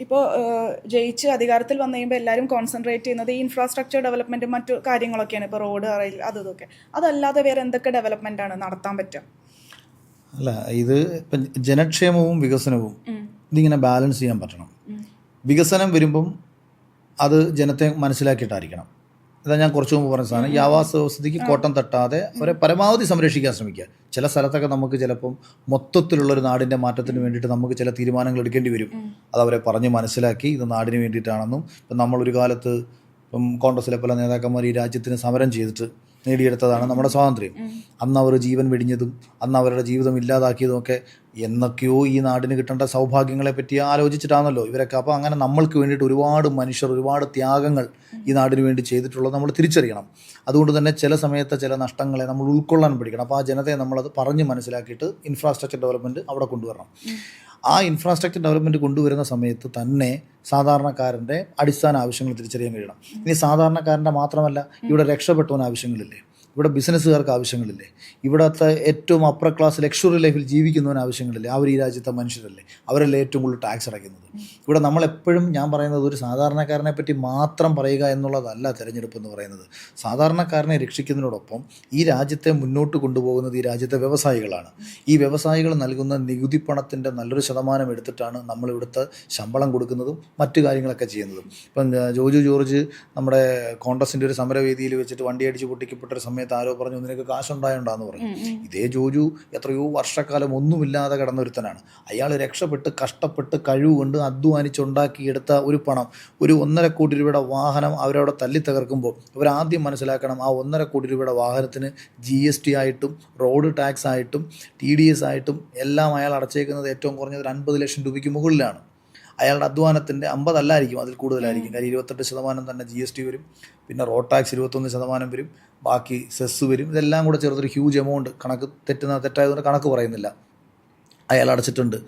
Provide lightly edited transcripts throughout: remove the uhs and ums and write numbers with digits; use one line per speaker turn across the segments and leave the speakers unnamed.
ഇപ്പോൾ ജയിച്ച് അധികാരത്തിൽ വന്നു കഴിയുമ്പോൾ എല്ലാവരും കോൺസെൻട്രേറ്റ് ചെയ്യുന്നത് ഈ ഇൻഫ്രാസ്ട്രക്ചർ ഡെവലപ്മെൻറ്റും മറ്റു കാര്യങ്ങളൊക്കെയാണ്. ഇപ്പോൾ റോഡ് റെയിൽ ഇതൊക്കെ. അതല്ലാതെ വേറെ എന്തൊക്കെ ഡെവലപ്മെൻറ്റാണ് നടത്താൻ പറ്റുക?
അല്ല, ഇത് ഇപ്പം ജനക്ഷേമവും വികസനവും ഇതിങ്ങനെ ബാലൻസ് ചെയ്യാൻ പറ്റണം. വികസനം വരുമ്പം അത് ജനത്തെ മനസ്സിലാക്കിയിട്ടായിരിക്കണം. ഇതാ ഞാൻ കുറച്ച് മുമ്പ് പറഞ്ഞ സാധനം, ഈ ആവാസ വ്യവസ്ഥയ്ക്ക് കോട്ടം തട്ടാതെ അവരെ പരമാവധി സംരക്ഷിക്കാൻ ശ്രമിക്കുക. ചില സ്ഥലത്തൊക്കെ നമുക്ക് ചിലപ്പം മൊത്തത്തിലുള്ളൊരു നാടിൻ്റെ മാറ്റത്തിന് വേണ്ടിയിട്ട് നമുക്ക് ചില തീരുമാനങ്ങൾ എടുക്കേണ്ടി വരും. അതവരെ പറഞ്ഞ് മനസ്സിലാക്കി ഇത് നാടിന് വേണ്ടിയിട്ടാണെന്നും, ഇപ്പം നമ്മളൊരു കാലത്ത് ഇപ്പം കോൺഗ്രസിലെ പല നേതാക്കന്മാർ ഈ രാജ്യത്തിന് സമരം ചെയ്തിട്ട് നേടിയെടുത്തതാണ് നമ്മുടെ സ്വാതന്ത്ര്യം. അന്ന് അവർ ജീവൻ വെടിഞ്ഞതും അന്ന് അവരുടെ ജീവിതം ഇല്ലാതാക്കിയതും ഒക്കെ എന്നൊക്കെയോ ഈ നാടിന് കിട്ടേണ്ട സൗഭാഗ്യങ്ങളെ പറ്റി ആലോചിച്ചിട്ടാണല്ലോ ഇവരൊക്കെ. അപ്പോൾ അങ്ങനെ നമ്മൾക്ക് വേണ്ടിയിട്ട് ഒരുപാട് മനുഷ്യർ ഒരുപാട് ത്യാഗങ്ങൾ ഈ നാടിന് വേണ്ടി ചെയ്തിട്ടുള്ളത് നമ്മൾ തിരിച്ചറിയണം. അതുകൊണ്ട് തന്നെ ചില സമയത്തെ ചില നഷ്ടങ്ങളെ നമ്മൾ ഉൾക്കൊള്ളാൻ പഠിക്കണം. അപ്പോൾ ആ ജനതയെ നമ്മളത് പറഞ്ഞ് മനസ്സിലാക്കിയിട്ട് ഇൻഫ്രാസ്ട്രക്ചർ ഡെവലപ്മെൻറ്റ് അവിടെ കൊണ്ടുവരണം. ആ ഇൻഫ്രാസ്ട്രക്ചർ ഡെവലപ്മെൻറ്റ് കൊണ്ടുവരുന്ന സമയത്ത് തന്നെ സാധാരണക്കാരൻ്റെ അടിസ്ഥാന ആവശ്യങ്ങൾ തിരിച്ചറിയാൻ കഴിയണം. ഇനി സാധാരണക്കാരൻ്റെ മാത്രമല്ല, ഇവിടെ രക്ഷപ്പെട്ടവന് ആവശ്യങ്ങളില്ലേ, ഇവിടെ ബിസിനസ്സുകാർക്ക് ആവശ്യങ്ങളില്ലേ, ഇവിടുത്തെ ഏറ്റവും അപ്പർ ക്ലാസ് ലക്ഷറി ലൈഫിൽ ജീവിക്കുന്നവന് ആവശ്യങ്ങളില്ലേ, അവർ ഈ രാജ്യത്തെ മനുഷ്യരല്ലേ, അവരല്ലേ ഏറ്റവും കൂടുതൽ ടാക്സ് അടയ്ക്കുന്നത്. ഇവിടെ നമ്മളെപ്പോഴും ഞാൻ പറയുന്നത് ഒരു സാധാരണക്കാരനെ പറ്റി മാത്രം പറയുക എന്നുള്ളതല്ല തിരഞ്ഞെടുപ്പ് എന്ന് പറയുന്നത്. സാധാരണക്കാരനെ രക്ഷിക്കുന്നതിനോടൊപ്പം ഈ രാജ്യത്തെ മുന്നോട്ട് കൊണ്ടുപോകുന്നത് ഈ രാജ്യത്തെ വ്യവസായികളാണ്. ഈ വ്യവസായികൾ നൽകുന്ന നികുതി പണത്തിൻ്റെ നല്ലൊരു ശതമാനം എടുത്തിട്ടാണ് നമ്മളിവിടുത്തെ ശമ്പളം കൊടുക്കുന്നതും മറ്റു കാര്യങ്ങളൊക്കെ ചെയ്യുന്നതും. ഇപ്പം ജോജു ജോർജ് നമ്മുടെ കോൺഗ്രസിൻ്റെ ഒരു സമരവേദിയിൽ വെച്ചിട്ട് വണ്ടി അടിച്ച് പൊട്ടിക്കപ്പെട്ടൊരു സമയത്ത് ആരോ പറഞ്ഞു നിനക്ക് കാശുണ്ടായോണ്ടാന്ന് പറഞ്ഞു. ഇതേ ജോജു എത്രയോ വർഷക്കാലം ഒന്നുമില്ലാതെ കിടന്നൊരുത്തനാണ്. അയാൾ രക്ഷപ്പെട്ട് കഷ്ടപ്പെട്ട് കഴിവുകൊണ്ട് അധ്വാനിച്ചുണ്ടാക്കിയെടുത്ത ഒരു പണം, ഒരു 1.5 കോടി രൂപയുടെ വാഹനം അവരവിടെ തല്ലി തകർക്കുമ്പോൾ ഇവരാദ്യം മനസ്സിലാക്കണം, ആ 1.5 കോടി രൂപയുടെ വാഹനത്തിന് GST ആയിട്ടും റോഡ് ടാക്സ് ആയിട്ടും TDS ആയിട്ടും എല്ലാം അയാൾ അടച്ചേക്കുന്നത് ഏറ്റവും കുറഞ്ഞത് 50 ലക്ഷം രൂപയ്ക്ക് മുകളിലാണ്. അയാളുടെ അധ്വാനത്തിൻ്റെ 50 അല്ലായിരിക്കും, അതിൽ കൂടുതലായിരിക്കും. കാര്യം 28% തന്നെ GST വരും, പിന്നെ റോഡ് ടാക്സ് 21% വരും, ബാക്കി സെസ് വരും. ഇതെല്ലാം കൂടെ ചേർത്തൊരു ഹ്യൂജ് എമൗണ്ട്, കണക്ക് തെറ്റായതുകൊണ്ട് കണക്ക് പറയുന്നില്ല, അയാൾ അടച്ചിട്ടുണ്ട്.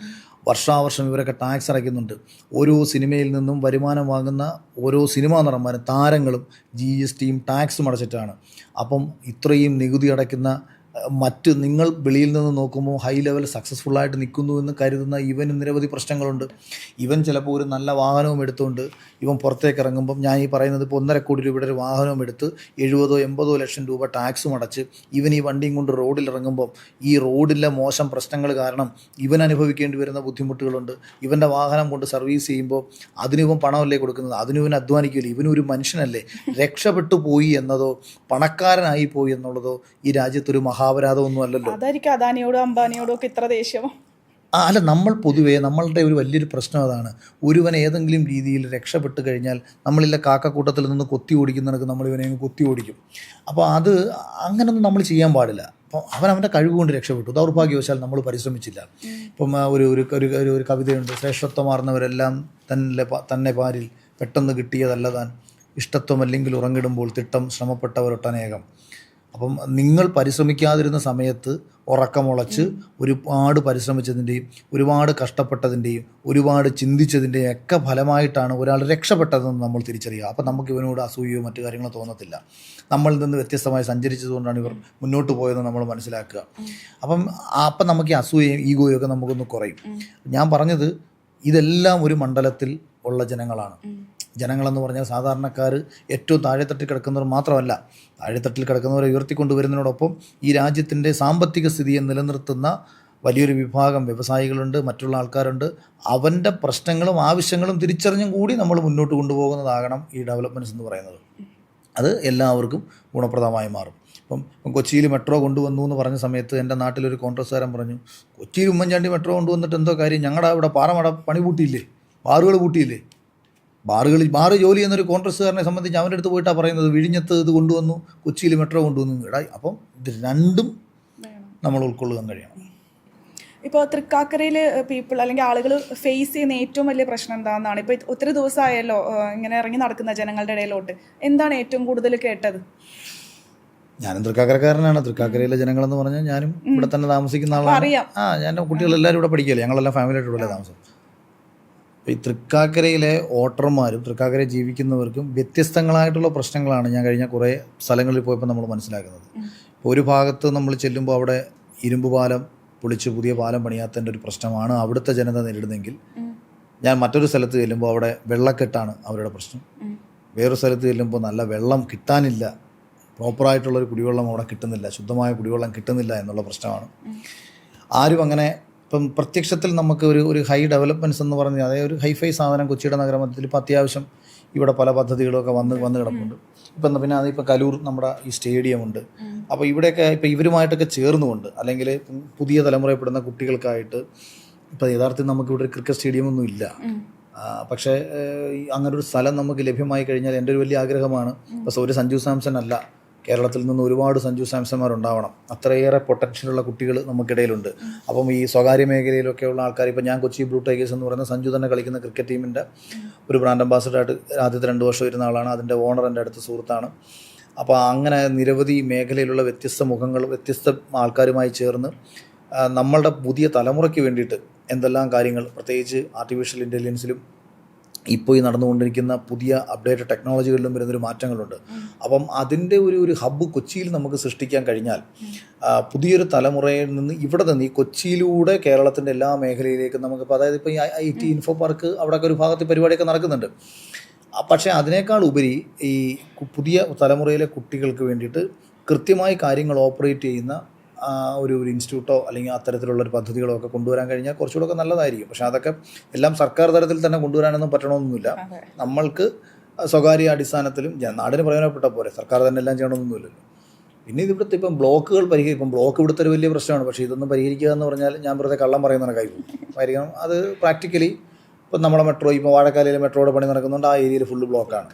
വർഷാവർഷം ഇവരൊക്കെ ടാക്സ് അടയ്ക്കുന്നുണ്ട്. ഓരോ സിനിമയിൽ നിന്നും വരുമാനം വാങ്ങുന്ന ഓരോ സിനിമാ നടന്മാരും താരങ്ങളും GSTയും ടാക്സും അടച്ചിട്ടാണ്. അപ്പം ഇത്രയും നികുതി അടയ്ക്കുന്ന മറ്റ് നിങ്ങൾ വെളിയിൽ നിന്ന് നോക്കുമ്പോൾ ഹൈ ലെവൽ സക്സസ്ഫുള്ളായിട്ട് നിൽക്കുന്നു എന്ന് കരുതുന്ന ഇവന് നിരവധി പ്രശ്നങ്ങളുണ്ട്. ഇവൻ ചിലപ്പോൾ ഒരു നല്ല വാഹനവും എടുത്തുകൊണ്ട് ഇവൻ പുറത്തേക്ക് ഇറങ്ങുമ്പം, ഞാൻ ഈ പറയുന്നത് ഇപ്പോൾ 1.5 കോടി രൂപയുടെ ഒരു വാഹനവും എടുത്ത് 70-80 ലക്ഷം രൂപ ടാക്സും അടച്ച് ഇവൻ ഈ വണ്ടിയും കൊണ്ട് റോഡിൽ ഇറങ്ങുമ്പം ഈ റോഡിലെ മോശം പ്രശ്നങ്ങൾ കാരണം ഇവൻ അനുഭവിക്കേണ്ടി വരുന്ന ബുദ്ധിമുട്ടുകളുണ്ട്. ഇവൻ്റെ വാഹനം കൊണ്ട് സർവീസ് ചെയ്യുമ്പോൾ അതിനിവൻ പണമല്ലേ കൊടുക്കുന്നത്, അതിനിവൻ അധ്വാനിക്കില്ല. ഇവനൊരു മനുഷ്യനല്ലേ. രക്ഷപ്പെട്ടു പോയി എന്നതോ പണക്കാരനായി പോയി എന്നുള്ളതോ ഈ രാജ്യത്തൊരു മഹാപരാധമൊന്നും അല്ലല്ലോ.
അതായിരിക്കും അദാനിയോടും അംബാനിയോടും ഒക്കെ ഇത്ര ദേഷ്യം.
അല്ല, നമ്മൾ പൊതുവേ നമ്മളുടെ ഒരു വലിയൊരു പ്രശ്നം അതാണ്. ഒരുവൻ ഏതെങ്കിലും രീതിയിൽ രക്ഷപ്പെട്ട് കഴിഞ്ഞാൽ നമ്മളില്ല കാക്കക്കൂട്ടത്തിൽ നിന്ന് കൊത്തി ഓടിക്കുന്നവർക്ക് നമ്മൾ ഇവനെ കൊത്തി ഓടിക്കും. അപ്പോൾ അത് അങ്ങനൊന്നും നമ്മൾ ചെയ്യാൻ പാടില്ല. അപ്പോൾ അവൻ്റെ കഴിവ് കൊണ്ട് രക്ഷപ്പെട്ടു, ദൗർഭാഗ്യവശാൽ നമ്മൾ പരിശ്രമിച്ചില്ല. ഇപ്പം ഒരു കവിതയുണ്ട്, ശ്രേഷ്ഠത്വമാർന്നവരെല്ലാം തന്നെ പാരിൽ പെട്ടെന്ന് കിട്ടിയതല്ല താൻ, ഇഷ്ടത്വമല്ലെങ്കിൽ ഉറങ്ങിടുമ്പോൾ തിട്ടം ശ്രമപ്പെട്ടവരൊട്ടനേകം. അപ്പം നിങ്ങൾ പരിശ്രമിക്കാതിരുന്ന സമയത്ത് ഉറക്കമുളച്ച് ഒരുപാട് പരിശ്രമിച്ചതിൻ്റെയും ഒരുപാട് കഷ്ടപ്പെട്ടതിൻ്റെയും ഒരുപാട് ചിന്തിച്ചതിൻ്റെയും ഒക്കെ ഫലമായിട്ടാണ് ഒരാൾ രക്ഷപ്പെട്ടതെന്ന് നമ്മൾ തിരിച്ചറിയുക. അപ്പം നമുക്ക് ഇവനോട് അസൂയയോ മറ്റു കാര്യങ്ങളോ തോന്നത്തില്ല. നമ്മളിൽ നിന്ന് വ്യത്യസ്തമായി സഞ്ചരിച്ചതുകൊണ്ടാണ് ഇവർ മുന്നോട്ട് പോയതെന്ന് നമ്മൾ മനസ്സിലാക്കുക. അപ്പം നമുക്ക് ഈ അസൂയയും ഈഗോയും ഒക്കെ നമുക്കൊന്ന് കുറയും. ഞാൻ പറഞ്ഞത് ഇതെല്ലാം ഒരു മണ്ഡലത്തിൽ ഉള്ള ജനങ്ങളാണ്. ജനങ്ങളെന്ന് പറഞ്ഞാൽ സാധാരണക്കാർ ഏറ്റവും താഴെത്തട്ടിൽ കിടക്കുന്നവർ മാത്രമല്ല, താഴെത്തട്ടിൽ കിടക്കുന്നവരെ ഉയർത്തിക്കൊണ്ടുവരുന്നതിനോടൊപ്പം ഈ രാജ്യത്തിൻ്റെ സാമ്പത്തിക സ്ഥിതിയെ നിലനിർത്തുന്ന വലിയൊരു വിഭാഗം വ്യവസായികളുണ്ട്, മറ്റുള്ള ആൾക്കാരുണ്ട്. അവൻ്റെ പ്രശ്നങ്ങളും ആവശ്യങ്ങളും തിരിച്ചറിഞ്ഞും കൂടി നമ്മൾ മുന്നോട്ട് കൊണ്ടുപോകുന്നതാകണം ഈ ഡെവലപ്മെൻറ്റ്സ് എന്ന് പറയുന്നത്. അത് എല്ലാവർക്കും ഗുണപ്രദമായി മാറും. ഇപ്പം കൊച്ചിയിൽ മെട്രോ കൊണ്ടുവന്നു എന്ന് പറഞ്ഞ സമയത്ത് എൻ്റെ നാട്ടിലൊരു കോൺഗ്രസ്സുകാരൻ പറഞ്ഞു, കൊച്ചിയിൽ ഉമ്മൻചാണ്ടി മെട്രോ കൊണ്ടുവന്നിട്ട് എന്തോ കാര്യം, ഞങ്ങളുടെ അവിടെ പാറമട പണി പൂട്ടിയില്ലേ, ബാറുകൾ പൂട്ടിയില്ലേ. ബാറ് ജോലി ചെയ്യുന്നൊരു കോൺഗ്രസ്സുകാരനെ സംബന്ധിച്ച് അവൻ്റെ അടുത്ത് പോയിട്ടാണ് പറയുന്നത്, വിഴിഞ്ഞത്ത് ഇത് കൊണ്ടുവന്നു, കൊച്ചിയിൽ മെട്രോ കൊണ്ടുവന്നു. അപ്പം ഇത് രണ്ടും നമ്മൾ ഉൾക്കൊള്ളുവാൻ കഴിയണം.
ഇപ്പോൾ തൃക്കാക്കരയിൽ പീപ്പിൾ അല്ലെങ്കിൽ ആളുകൾ ഫേസ് ചെയ്യുന്ന ഏറ്റവും വലിയ പ്രശ്നം എന്താണെന്നാണ്. ഇപ്പോൾ ഒത്തിരി ദിവസമായല്ലോ ഇങ്ങനെ ഇറങ്ങി നടക്കുന്ന ജനങ്ങളുടെ ഇടയിലോട്ട്, എന്താണ് ഏറ്റവും കൂടുതൽ കേട്ടത്?
ഞാനും തൃക്കാക്കരക്കാരനാണ്. തൃക്കാക്കരയിലെ ജനങ്ങളെന്ന് പറഞ്ഞാൽ ഞാനും ഇവിടെ തന്നെ താമസിക്കുന്ന ആളാണ്. ഞാൻ കുട്ടികളെല്ലാവരും ഇവിടെ പഠിക്കുകയല്ലേ, ഞങ്ങളെല്ലാം ഫാമിലിയായിട്ട് ഇവിടെ താമസം. ഈ തൃക്കാക്കരയിലെ വോട്ടർമാരും തൃക്കാക്കരയിൽ ജീവിക്കുന്നവർക്കും വ്യത്യസ്തങ്ങളായിട്ടുള്ള പ്രശ്നങ്ങളാണ് ഞാൻ കഴിഞ്ഞ കുറേ സ്ഥലങ്ങളിൽ പോയപ്പോൾ നമ്മൾ മനസ്സിലാക്കുന്നത്. ഇപ്പോൾ ഒരു ഭാഗത്ത് നമ്മൾ ചെല്ലുമ്പോൾ അവിടെ ഇരുമ്പ് പാലം പൊളിച്ച് പുതിയ പാലം പണിയാത്തതിൻ്റെ ഒരു പ്രശ്നമാണ് അവിടുത്തെ ജനത നേരിടുന്നതെങ്കിൽ, ഞാൻ മറ്റൊരു സ്ഥലത്ത് ചെല്ലുമ്പോൾ അവിടെ വെള്ളക്കെട്ടാണ് അവരുടെ പ്രശ്നം. വേറൊരു സ്ഥലത്ത് ചെല്ലുമ്പോൾ നല്ല വെള്ളം കിട്ടാനില്ല, പ്രോപ്പറായിട്ടുള്ളൊരു കുടിവെള്ളം അവിടെ കിട്ടുന്നില്ല, ശുദ്ധമായ കുടിവെള്ളം കിട്ടുന്നില്ല എന്നുള്ള പ്രശ്നമാണ്. ആരും അങ്ങനെ ഇപ്പം പ്രത്യക്ഷത്തിൽ നമുക്ക് ഒരു ഹൈ ഡെവലപ്മെൻറ്റ്സ് എന്ന് പറഞ്ഞാൽ അതായത് ഒരു ഹൈഫൈ സാധനം കൊച്ചിയുടെ നഗരമധ്യത്തിൽ ഇപ്പോൾ അത്യാവശ്യം ഇവിടെ പല പദ്ധതികളൊക്കെ വന്ന് കിടപ്പുണ്ട്. ഇപ്പം പിന്നെ അതിപ്പോൾ കലൂർ നമ്മുടെ ഈ സ്റ്റേഡിയമുണ്ട്. അപ്പോൾ ഇവിടെയൊക്കെ ഇപ്പോൾ ഇവരുമായിട്ടൊക്കെ ചേർന്നുകൊണ്ട് അല്ലെങ്കിൽ പുതിയ തലമുറയിൽപ്പെടുന്ന കുട്ടികൾക്കായിട്ട് ഇപ്പോൾ യഥാർത്ഥത്തിൽ നമുക്കിവിടെ ഒരു ക്രിക്കറ്റ് സ്റ്റേഡിയമൊന്നും ഇല്ല. പക്ഷേ അങ്ങനൊരു സ്ഥലം നമുക്ക് ലഭ്യമായി കഴിഞ്ഞാൽ എൻ്റെ ഒരു വലിയ ആഗ്രഹമാണ്. ഇപ്പോൾ ഒരു സഞ്ജു സാംസൺ അല്ല, കേരളത്തിൽ നിന്ന് ഒരുപാട് സഞ്ജു സാംസന്മാരുണ്ടാവണം. അത്രയേറെ പൊട്ടൻഷ്യലുള്ള കുട്ടികൾ നമുക്കിടയിലുണ്ട്. അപ്പം ഈ സ്വകാര്യ മേഖലയിലൊക്കെയുള്ള ആൾക്കാർ, ഇപ്പോൾ ഞാൻ കൊച്ചി ബ്ലൂ ടൈഗേഴ്സ് എന്ന് പറയുന്ന സഞ്ജു തന്നെ കളിക്കുന്ന ക്രിക്കറ്റ് ടീമിൻ്റെ ഒരു ബ്രാൻഡ് അംബാസഡറായിട്ട് ആദ്യത്തെ 2 വർഷം ഇരുന്ന ആളാണ്. അതിൻ്റെ ഓണർ എൻ്റെ അടുത്ത സുഹൃത്താണ്. അപ്പോൾ അങ്ങനെ നിരവധി മേഖലയിലുള്ള വ്യത്യസ്ത മുഖങ്ങൾ, വ്യത്യസ്ത ആൾക്കാരുമായി ചേർന്ന് നമ്മളുടെ പുതിയ തലമുറയ്ക്ക് വേണ്ടിയിട്ട് എന്തെല്ലാം കാര്യങ്ങൾ, പ്രത്യേകിച്ച് ആർട്ടിഫിഷ്യൽ ഇൻ്റലിജൻസിലും ഇപ്പോൾ ഈ നടന്നുകൊണ്ടിരിക്കുന്ന പുതിയ അപ്ഡേറ്റഡ് ടെക്നോളജികളിലും വരുന്നൊരു മാറ്റങ്ങളുണ്ട്. അപ്പം അതിൻ്റെ ഒരു ഹബ്ബ് കൊച്ചിയിൽ നമുക്ക് സൃഷ്ടിക്കാൻ കഴിഞ്ഞാൽ പുതിയൊരു തലമുറയിൽ നിന്ന് ഇവിടെ നിന്ന് ഈ കൊച്ചിയിലൂടെ കേരളത്തിൻ്റെ എല്ലാ മേഖലയിലേക്കും നമുക്കിപ്പോൾ, അതായത് ഇപ്പോൾ ഈ IT ഇൻഫോ പാർക്ക് അവിടെയൊക്കെ ഒരു ഭാഗത്ത് പരിപാടിയൊക്കെ നടക്കുന്നുണ്ട്. പക്ഷേ അതിനേക്കാൾ ഉപരി ഈ പുതിയ തലമുറയിലെ കുട്ടികൾക്ക് വേണ്ടിയിട്ട് കൃത്യമായി കാര്യങ്ങൾ ഓപ്പറേറ്റ് ചെയ്യുന്ന ഒരു ഇൻസ്റ്റിറ്റ്യൂട്ടോ അല്ലെങ്കിൽ അത്തരത്തിലുള്ളൊരു പദ്ധതികളോ ഒക്കെ കൊണ്ടുവരാൻ കഴിഞ്ഞാൽ കുറച്ചുകൂടെ ഒക്കെ നല്ലതായിരിക്കും. പക്ഷേ അതൊക്കെ എല്ലാം സർക്കാർ തലത്തിൽ തന്നെ കൊണ്ടുവരാനൊന്നും പറ്റണമെന്നൊന്നുമില്ല. നമ്മൾക്ക് സ്വകാര്യ അടിസ്ഥാനത്തിലും നാടിന് പ്രയോജനപ്പെട്ട പോലെ സർക്കാർ തന്നെ എല്ലാം ചെയ്യണമെന്നൊന്നുമില്ലല്ലോ. പിന്നെ ഇതിവിടുത്തെ ഇപ്പം ബ്ലോക്കുകൾ പരിഹരിക്കും. ബ്ലോക്ക് ഇവിടുത്തെ ഒരു വലിയ പ്രശ്നമാണ്. പക്ഷേ ഇതൊന്നും പരിഹരിക്കുക എന്ന് പറഞ്ഞാൽ ഞാൻ വെറുതെ കള്ളം പറയുന്ന കണക്കായി പരിഹരിക്കണം. അത് പ്രാക്ടിക്കലി ഇപ്പം നമ്മുടെ മെട്രോ, ഇപ്പോൾ വാഴക്കാലയിലെ മെട്രോയുടെ പണി നടക്കുന്നുണ്ട്, ആ ഏരിയയിൽ ഫുള്ള് ബ്ലോക്കാണ്.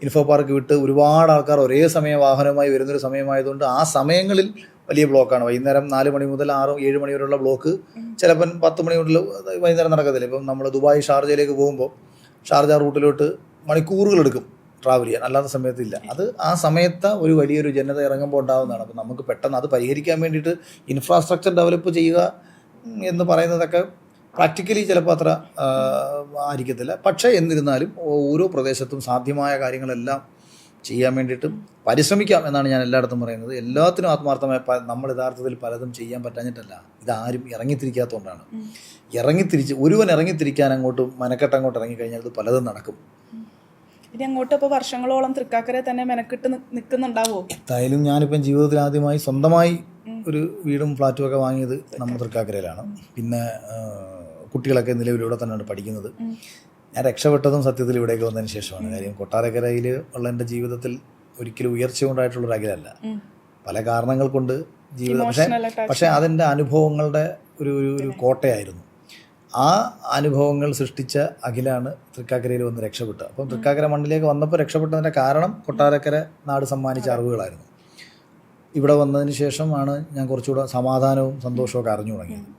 ഇൻഫോ പാർക്ക് വിട്ട് ഒരുപാട് ആൾക്കാർ ഒരേ സമയം വാഹനവുമായി വരുന്നൊരു സമയമായതുകൊണ്ട് ആ സമയങ്ങളിൽ വലിയ ബ്ലോക്കാണ്. വൈകുന്നേരം 4 മണി മുതൽ 6-7 മണി വരെയുള്ള ബ്ലോക്ക് ചിലപ്പം 10 മണി മുതൽ വൈകുന്നേരം നടക്കത്തില്ല. ഇപ്പം നമ്മൾ ദുബായ് ഷാർജയിലേക്ക് പോകുമ്പോൾ ഷാർജ റൂട്ടിലോട്ട് മണിക്കൂറുകളെടുക്കും ട്രാവൽ ചെയ്യാൻ, അല്ലാത്ത സമയത്തില്ല. അത് ആ സമയത്ത് ഒരു വലിയൊരു ജനത ഇറങ്ങുമ്പോൾ ഉണ്ടാകുന്നതാണ്. അപ്പം നമുക്ക് പെട്ടെന്ന് അത് പരിഹരിക്കാൻ വേണ്ടിയിട്ട് ഇൻഫ്രാസ്ട്രക്ചർ ഡെവലപ്പ് ചെയ്യുക എന്ന് പറയുന്നതൊക്കെ പ്രാക്ടിക്കലി ചിലപ്പോൾ അത്ര ആയിരിക്കത്തില്ല. പക്ഷേ എന്നിരുന്നാലും ഓരോ പ്രദേശത്തും സാധ്യമായ കാര്യങ്ങളെല്ലാം ചെയ്യാൻ വേണ്ടിയിട്ടും പരിശ്രമിക്കാം എന്നാണ് ഞാൻ എല്ലായിടത്തും പറയുന്നത്. എല്ലാത്തിനും ആത്മാർത്ഥമായി നമ്മൾ യഥാർത്ഥത്തിൽ പലതും ചെയ്യാൻ പറ്റാഞ്ഞിട്ടല്ല, ഇതാരും ഇറങ്ങിത്തിരിക്കാത്തതുകൊണ്ടാണ്. ഒരുവൻ ഇറങ്ങിത്തിരിക്കാൻ അങ്ങോട്ടും മനക്കെട്ട് അങ്ങോട്ട് ഇറങ്ങിക്കഴിഞ്ഞാൽ ഇത് പലതും നടക്കും.
ഇനി അങ്ങോട്ട് ഇപ്പോൾ വർഷങ്ങളോളം തൃക്കാക്കരെ തന്നെ മെനക്കെട്ട് നിൽക്കുന്നുണ്ടാവോ?
എന്തായാലും ഞാനിപ്പം ജീവിതത്തിൽ ആദ്യമായി സ്വന്തമായി ഒരു വീടും ഫ്ലാറ്റും ഒക്കെ വാങ്ങിയത് നമ്മൾ തൃക്കാക്കരയിലാണ്. പിന്നെ കുട്ടികളൊക്കെ നിലവിൽ ഇവിടെ തന്നെയാണ് പഠിക്കുന്നത്. ഞാൻ രക്ഷപ്പെട്ടതും സത്യത്തിൽ ഇവിടേക്ക് വന്നതിന് ശേഷമാണ്. കാര്യം കൊട്ടാരക്കരയിൽ ഉള്ള എൻ്റെ ജീവിതത്തിൽ ഒരിക്കലും ഉയർച്ച കൊണ്ടായിട്ടുള്ളൊരു അകലല്ല, പല കാരണങ്ങൾ കൊണ്ട് ജീവിതം. പക്ഷേ അതിൻ്റെ അനുഭവങ്ങളുടെ ഒരു കോട്ടയായിരുന്നു. ആ അനുഭവങ്ങൾ സൃഷ്ടിച്ച അഖിലാണ് തൃക്കാക്കരയിൽ വന്ന് രക്ഷപ്പെട്ടത്. അപ്പം തൃക്കാക്കര മണ്ണിലേക്ക് വന്നപ്പോൾ രക്ഷപ്പെട്ടതിൻ്റെ കാരണം കൊട്ടാരക്കര നാട് സമ്മാനിച്ച അറിവുകളായിരുന്നു. ഇവിടെ വന്നതിന് ശേഷമാണ് ഞാൻ കുറച്ചുകൂടെ സമാധാനവും സന്തോഷമൊക്കെ അറിഞ്ഞു തുടങ്ങിയത്.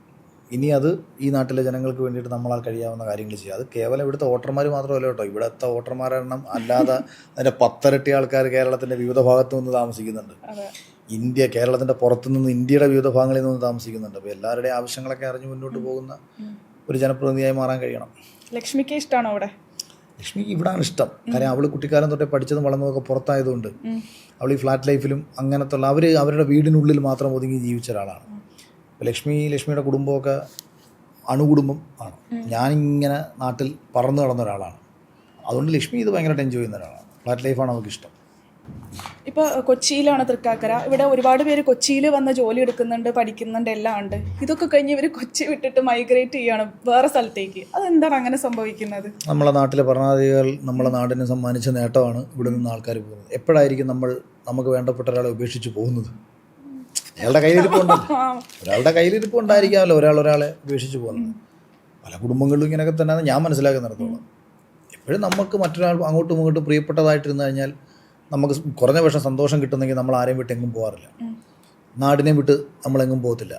ഇനി അത് ഈ നാട്ടിലെ ജനങ്ങൾക്ക് വേണ്ടിയിട്ട് നമ്മളാൽ കഴിയാവുന്ന കാര്യങ്ങൾ ചെയ്യുക. അത് കേവലം ഇവിടുത്തെ വോട്ടർമാർ മാത്രമല്ല കേട്ടോ, ഇവിടുത്തെ വോട്ടർമാരുടെ എണ്ണം അല്ലാതെ അതിൻ്റെ 10 ഇരട്ടി ആൾക്കാർ കേരളത്തിൻ്റെ വിവിധ ഭാഗത്തു നിന്ന് താമസിക്കുന്നുണ്ട്. കേരളത്തിൻ്റെ പുറത്തുനിന്ന് ഇന്ത്യയുടെ വിവിധ ഭാഗങ്ങളിൽ നിന്ന് താമസിക്കുന്നുണ്ട്. അപ്പോൾ എല്ലാവരുടെയും ആവശ്യങ്ങളൊക്കെ അറിഞ്ഞ് മുന്നോട്ട് പോകുന്ന ഒരു ജനപ്രതിനിധിയായി മാറാൻ കഴിയണം.
ലക്ഷ്മിക്ക് ഇഷ്ടമാണോ അവിടെ?
ലക്ഷ്മിക്ക് ഇവിടാണ് ഇഷ്ടം. കാര്യം അവൾ കുട്ടിക്കാലം തൊട്ടേ പഠിച്ചതും വളർന്നതൊക്കെ പുറത്തായതുകൊണ്ട് അവൾ ഈ ഫ്ലാറ്റ് ലൈഫിലും അങ്ങനത്തെ അവരുടെ വീടിനുള്ളിൽ മാത്രം ഒതുങ്ങി ജീവിച്ച ഒരാളാണ്. അപ്പോൾ ലക്ഷ്മിയുടെ കുടുംബമൊക്കെ അണുകുടുംബം ആണ്. ഞാനിങ്ങനെ നാട്ടിൽ പറന്നു നടന്ന ഒരാളാണ്. അതുകൊണ്ട് ലക്ഷ്മി ഇത് ഭയങ്കരമായിട്ട് എൻജോയ് ചെയ്യുന്ന ഒരാളാണ്. ഫ്ലാറ്റ് ലൈഫാണ് അവൾക്ക് ഇഷ്ടം.
ഇപ്പോൾ കൊച്ചിയിലാണ് തൃക്കാക്കര. ഇവിടെ ഒരുപാട് പേര് കൊച്ചിയിൽ വന്ന് ജോലി എടുക്കുന്നുണ്ട്, പഠിക്കുന്നുണ്ട്, എല്ലാം ഉണ്ട്. ഇതൊക്കെ കഴിഞ്ഞ് ഇവർ കൊച്ചി വിട്ടിട്ട് മൈഗ്രേറ്റ് ചെയ്യാണ് വേറെ സ്ഥലത്തേക്ക്. അതെന്താണ് അങ്ങനെ സംഭവിക്കുന്നത്?
നമ്മളെ നാട്ടിലെ ഭരണാധികാരികൾ നമ്മളെ നാടിന് സമ്മാനിച്ച നേട്ടമാണ് ഇവിടെ നിന്ന് ആൾക്കാർ പോകുന്നത്. എപ്പോഴായിരിക്കും നമുക്ക് വേണ്ടപ്പെട്ട ഒരാളെ ഉപേക്ഷിച്ച് പോകുന്നത്? ഒരാളുടെ കയ്യിലിരിപ്പ് ഉണ്ടായിരിക്കാമല്ലോ ഒരാളെ ഉപേക്ഷിച്ച് പോകുന്നത്. പല കുടുംബങ്ങളിലും ഇങ്ങനെയൊക്കെ തന്നെയാണ് ഞാൻ മനസ്സിലാക്കുന്നിടത്തോളം. എപ്പോഴും നമുക്ക് മറ്റൊരാൾ അങ്ങോട്ടും ഇങ്ങോട്ടും പ്രിയപ്പെട്ടതായിട്ടിരുന്നു കഴിഞ്ഞാൽ നമുക്ക് കുറഞ്ഞ പക്ഷം സന്തോഷം കിട്ടുന്നെങ്കിൽ നമ്മൾ ആരെയും വിട്ട് എങ്ങും പോകാറില്ല. നാടിനെ വിട്ട് നമ്മളെങ്ങും പോകത്തില്ല.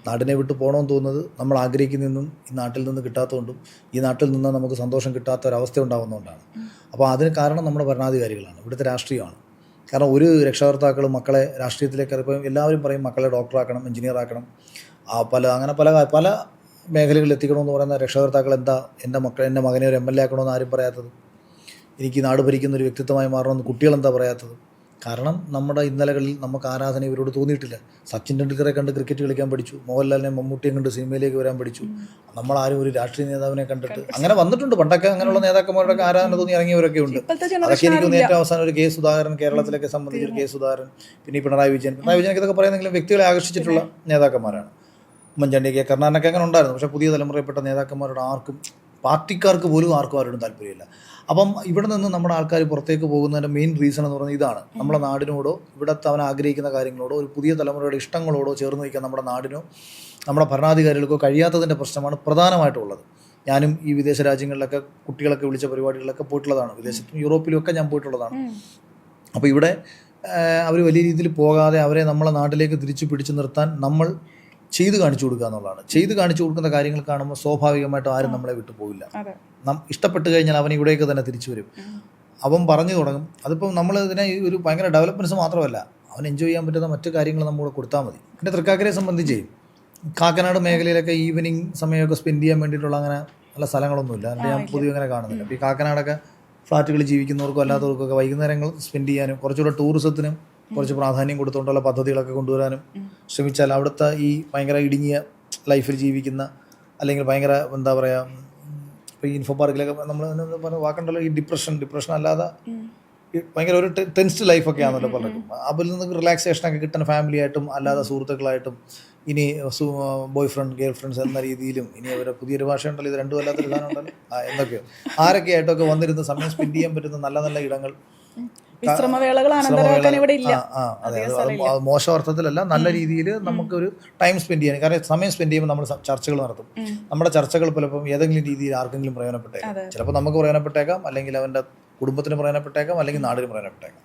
നാടിനെ വിട്ട് പോകണമെന്ന് തോന്നുന്നത് നമ്മൾ ആഗ്രഹിക്കുന്നതൊന്നും ഈ നാട്ടിൽ നിന്ന് കിട്ടാത്തതുകൊണ്ടും ഈ നാട്ടിൽ നിന്ന് നമുക്ക് സന്തോഷം കിട്ടാത്ത ഒരവസ്ഥ ഉണ്ടാകുന്നതുകൊണ്ടാണ്. അപ്പോൾ അതിന് കാരണം നമ്മുടെ ഭരണാധികാരികളാണ്, ഇവിടുത്തെ രാഷ്ട്രീയമാണ്. കാരണം ഒരു രക്ഷകർത്താക്കളും മക്കളെ രാഷ്ട്രീയത്തിലേക്ക് ഇറക്കും. എല്ലാവരും പറയും മക്കളെ ഡോക്ടറാക്കണം, എഞ്ചിനീയറാക്കണം, പല മേഖലകളിൽ എത്തിക്കണമെന്ന് പറയുന്ന രക്ഷകർത്താക്കൾ എന്താ എൻ്റെ മകനെ ഒരു MLA ആക്കണമെന്ന് ആരും പറയാത്തത്? എനിക്ക് നാട് ഭരിക്കുന്ന ഒരു വ്യക്തിത്വമായി മാറണമെന്ന് കുട്ടികളെന്താ പറയാത്തത്? കാരണം നമ്മുടെ ഇന്നലകളിൽ നമുക്ക് ആരാധന ഇവരോട് തോന്നിയിട്ടില്ല. സച്ചിൻ ടെണ്ടുൽക്കറെ കണ്ട് ക്രിക്കറ്റ് കളിക്കാൻ പഠിച്ചു, മോഹൻലാലിനെ മമ്മൂട്ടിയെ കണ്ട് സിനിമയിലേക്ക് വരാൻ പഠിച്ചു. നമ്മളാരും ഒരു രാഷ്ട്രീയ നേതാവിനെ കണ്ടിട്ട് അങ്ങനെ വന്നിട്ടുണ്ട്. പണ്ടൊക്കെ അങ്ങനെയുള്ള നേതാക്കന്മാരുടെ ആരാധന തോന്നി ഇറങ്ങിയവരൊക്കെ ഉണ്ട്. അതൊക്കെ എനിക്ക് തോന്നി ഏറ്റവും അവസാനം ഒരു കെ സുധാകരൻ, കേരളത്തിലൊക്കെ സംബന്ധിച്ചൊരു കെ സുധാകരൻ, പിന്നെ ഈ പിണറായി വിജയനൊക്കെ ഇതൊക്കെ പറയുന്നെങ്കിലും വ്യക്തികളെ ആകർഷിച്ചിട്ടുള്ള നേതാക്കന്മാരാണ്. ഉമ്മൻചാണ്ടിയൊക്കെ കർണാടക അങ്ങനെ ഉണ്ടായിരുന്നു. പക്ഷേ പുതിയ തലമുറയിൽപ്പെട്ട നേതാക്കന്മാരുടെ ആർക്കും, പാർട്ടിക്കാർക്ക് പോലും ആർക്കും ആരോടും താല്പര്യമില്ല. അപ്പം ഇവിടെ നിന്ന് നമ്മുടെ ആൾക്കാർ പുറത്തേക്ക് പോകുന്നതിൻ്റെ മെയിൻ റീസൺ എന്ന് പറയുന്നത് ഇതാണ്. നമ്മുടെ നാടിനോടോ ഇവിടുത്തെ അവൻ ആഗ്രഹിക്കുന്ന കാര്യങ്ങളോടോ ഒരു പുതിയ തലമുറയുടെ ഇഷ്ടങ്ങളോടോ ചേർന്ന് നിൽക്കാൻ നമ്മുടെ നാടിനോ നമ്മുടെ ഭരണാധികാരികൾക്കോ കഴിയാത്തതിൻ്റെ പ്രശ്നമാണ് പ്രധാനമായിട്ടുള്ളത്. ഞാനും ഈ വിദേശ രാജ്യങ്ങളിലൊക്കെ കുട്ടികളൊക്കെ വിളിച്ച പരിപാടികളിലൊക്കെ പോയിട്ടുള്ളതാണ്. വിദേശത്തും യൂറോപ്പിലും ഒക്കെ ഞാൻ പോയിട്ടുള്ളതാണ്. അപ്പോൾ ഇവിടെ അവർ വലിയ രീതിയിൽ പോകാതെ അവരെ നമ്മളെ നാട്ടിലേക്ക് തിരിച്ചു പിടിച്ചു നിർത്താൻ നമ്മൾ ചെയ്ത് കാണിച്ചു കൊടുക്കുക എന്നുള്ളതാണ്. ചെയ്ത് കാണിച്ചു കൊടുക്കുന്ന കാര്യങ്ങൾ കാണുമ്പോൾ സ്വാഭാവികമായിട്ടും ആരും നമ്മളെ വിട്ടു പോകില്ല. ഇഷ്ടപ്പെട്ട് കഴിഞ്ഞാൽ അവൻ ഇവിടേക്ക് തന്നെ തിരിച്ചു വരും. അവൻ പറഞ്ഞു തുടങ്ങും. അതിപ്പം നമ്മൾ ഇതിനെ ഒരു ഭയങ്കര ഡെവലപ്മെൻറ്റ്സ് മാത്രമല്ല, അവൻ എൻജോയ് ചെയ്യാൻ പറ്റുന്ന മറ്റു കാര്യങ്ങൾ നമ്മൂടെ കൊടുത്താൽ മതി. പിന്നെ തൃക്കാക്കരയെ സംബന്ധിച്ച് കാക്കനാട് മേഖലയിലൊക്കെ ഈവനിങ് സമയമൊക്കെ സ്പെൻഡ് ചെയ്യാൻ വേണ്ടിയിട്ടുള്ള അങ്ങനെ നല്ല സ്ഥലങ്ങളൊന്നുമില്ല. അല്ലെങ്കിൽ ഞാൻ പൊതുവെ അങ്ങനെ കാണുന്നില്ല. അപ്പോൾ ഈ കാക്കനാടൊക്കെ ഫ്ലാറ്റുകളിൽ ജീവിക്കുന്നവർക്കും അല്ലാത്തവർക്കൊക്കെ വൈകുന്നേരങ്ങൾ സ്പെൻഡ് ചെയ്യാനും കുറച്ചുകൂടെ ടൂറിസത്തിനും കുറച്ച് പ്രാധാന്യം കൊടുത്തുകൊണ്ടുള്ള പദ്ധതികളൊക്കെ കൊണ്ടുവരാനും ശ്രമിച്ചാൽ അവിടുത്തെ ഈ ഭയങ്കര ഇടുങ്ങിയ ലൈഫിൽ ജീവിക്കുന്ന, അല്ലെങ്കിൽ ഭയങ്കര എന്താ പറയുക, ഇപ്പോൾ ഈ ഇൻഫോ പാർക്കിലൊക്കെ നമ്മൾ വാക്കണ്ടല്ലോ, ഈ ഡിപ്രഷൻ അല്ലാതെ ഭയങ്കര ഒരു ടെൻസ്ഡ് ലൈഫൊക്കെ ആണല്ലോ പലർക്കും. അതിൽ നിന്ന് റിലാക്സേഷനൊക്കെ കിട്ടുന്ന ഫാമിലിയായിട്ടും അല്ലാതെ സുഹൃത്തുക്കളായിട്ടും, ഇനി ബോയ് ഫ്രണ്ട് ഗേൾ ഫ്രണ്ട്സ് എന്ന രീതിയിലും, ഇനി അവരുടെ പുതിയൊരു ഭാഷ ഉണ്ടല്ലോ, ഇത് രണ്ടും അല്ലാത്തൊരു സാധനം ഉണ്ടല്ലോ, എന്തൊക്കെയോ ആരൊക്കെ ആയിട്ടൊക്കെ വന്നിരുന്ന് സമയം സ്പെൻഡ് ചെയ്യാൻ പറ്റുന്ന നല്ല നല്ല ഇടങ്ങൾ, മോശം അർത്ഥത്തിലല്ല, നല്ല രീതിയിൽ നമുക്കൊരു ടൈം സ്പെൻഡ് ചെയ്യാൻ. കാരണം സമയം സ്പെൻഡ് ചെയ്യുമ്പോൾ നമ്മൾ ചർച്ചകൾ നടത്തും. നമ്മുടെ ചർച്ചകൾ പലപ്പോൾ ഏതെങ്കിലും രീതിയിൽ ആർക്കെങ്കിലും പ്രയോജനപ്പെട്ടേക്കാം. ചിലപ്പോൾ നമുക്ക് പ്രയോജനപ്പെട്ടേക്കാം, അല്ലെങ്കിൽ അവൻ്റെ കുടുംബത്തിന് പ്രയോജനപ്പെട്ടേക്കാം, അല്ലെങ്കിൽ നാടിന് പ്രയോജനപ്പെട്ടേക്കാം.